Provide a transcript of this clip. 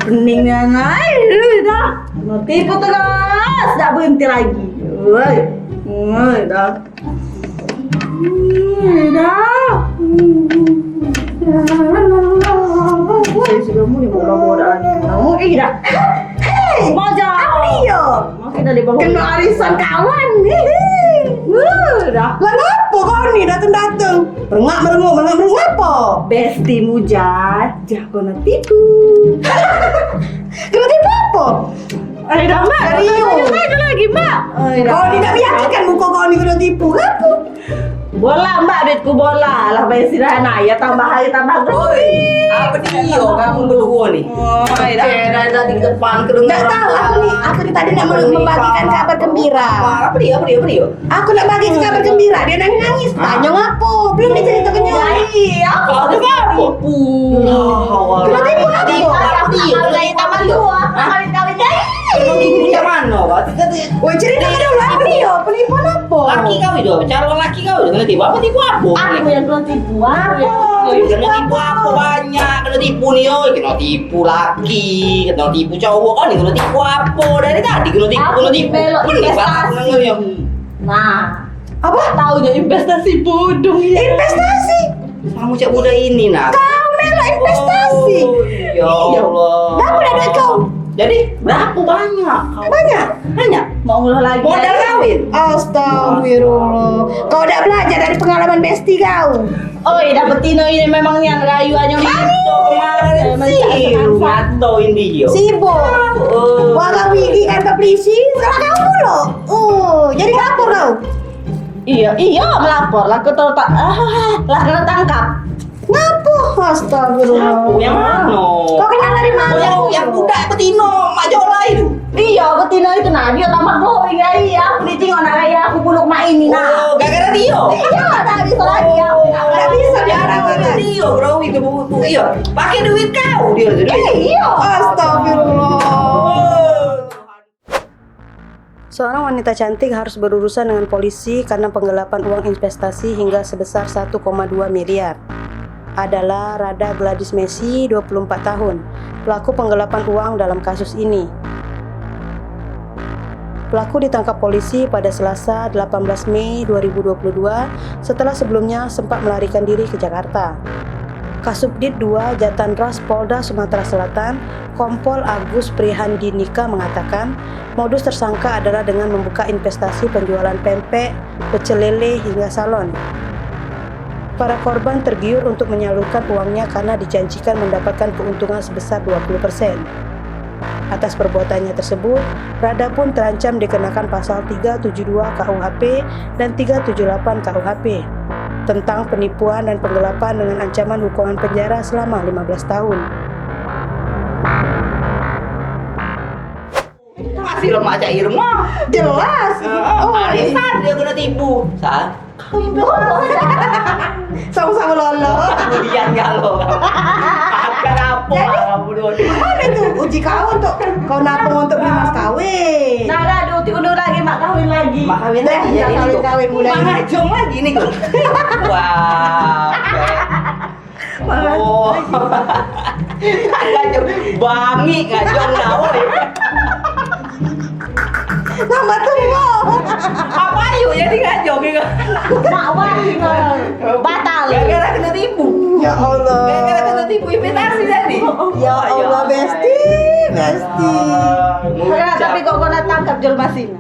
Beningnya naik, dah. Mau tipu terus, tak berhenti lagi. Woi, dah. Dah. Woi, sudah mulai bodoh-bodohan. Kamu dah. Mau jauh. Iya. Masih dari bawah. Kena arisan kawan. Dah. Lah ngapa kau ni datang-datang? Merengak apa? Besti mujajah kena tipu. Kena tipu apa? Dah, Mak. Serius? Ada lagi, Mak. Kau ni tak meyakinkan muka kau ni kena tipu. Ngapa? Bola, Mbak, duitku bola. Lah bayar sirana ya tambah hari tambah gede. Apa dia kamu berdua nih? Kira tadi ke depan Tak tahu aku ni tadi nak membagikan kabar gembira. Apa dia? Aku nak bagi kabar gembira. Dia nangis. Tanya apa? Belum dia cerita kenyang. Iya, aku Apa tipu? Kena tipu apa? Kali tambah dua. Kali-kali jadi. Macam mana? Woi, cerita ke dulu apa dia? Penipuan apa? Laki kau itu, cara laki kau itu kena tipu apa tipu apa? Aku yang kena tipu. Kena tipu apa banyak? Kena tipu nih, kena tipu laki, kena tipu cowok kan? Kena tipu apa? Dari tadi kena tipu, Aku belok investasi. Nah, Apa? taunya investasi bodong ya. Investasi. Kamu cak muda ini nak. Kau melok investasi. Ya Allah. Berapa dah duit kau? Jadi berapa banyak? Banyak. Banyak. Mau ngulah lagi. Modal kawin. Astagfirullah. Kau dah belajar dari pengalaman besti kau. Oh, dapetin ini memang yang rayuannya Itu kemarin sih ngatoin dia. Sibuk. Wah, kau gigi kan ke polisi. Salah kau dulu. Jadi lapor kau. Iya, melapor. Lah kena lah kena tangkap. Ngapu? Astagfirullah. Aku yang mana? Kau kenal dari mana? Yang budak betino Mak Jola itu. Iya, betina itu nah dia tambah glowing iya. Aku ditinggal anak raya aku buluk mak ini nah. Oh, gara-gara dia. Iya, tak bisa lagi aku. Tak bisa biarkan Gara-gara dia, bro, itu buku. Iya, pakai duit kau dia. Iya. Astagfirullah. Seorang wanita cantik harus berurusan dengan polisi karena penggelapan uang investasi hingga sebesar 1,2 miliar. Adalah Rada Gladys Messi, 24 tahun, pelaku penggelapan uang dalam kasus ini. Pelaku ditangkap polisi pada Selasa 18 Mei 2022 setelah sebelumnya sempat melarikan diri ke Jakarta. Kasubdit 2 Jatanras Polda Sumatera Selatan, Kompol Agus Prihandinika mengatakan, modus tersangka adalah dengan membuka investasi penjualan pempek, pecel lele hingga salon. Para korban tergiur untuk menyalurkan uangnya karena dijanjikan mendapatkan keuntungan sebesar 20%. Atas perbuatannya tersebut, Rada pun terancam dikenakan pasal 372 KUHP dan 378 KUHP tentang penipuan dan penggelapan dengan ancaman hukuman penjara selama 15 tahun. Masih lemak Cak Irma. Jelas. Arisan dia kena tipu. Sah. Sama-sama lolo. Kemudian galau. Akan apa kamu dua? Mana tuh uji kau untuk kau napung untuk beli mas kawin? Nah, ada undur lagi mak kawin lagi. Mak kawin lagi Ya, jadi ini kok. kawin mulai. Mak ngajong lagi nih kok. Wah. Oh. Ngajong bangi ngajong nawa. Nama tunggu. Apa yuk jadi ngajong gitu. Mak wani batal. Gara-gara kena tipu. Ya Allah. Gara-gara kena tipu investasi tadi. Ya Allah, Besti. Tapi kok kena tangkap jual masina.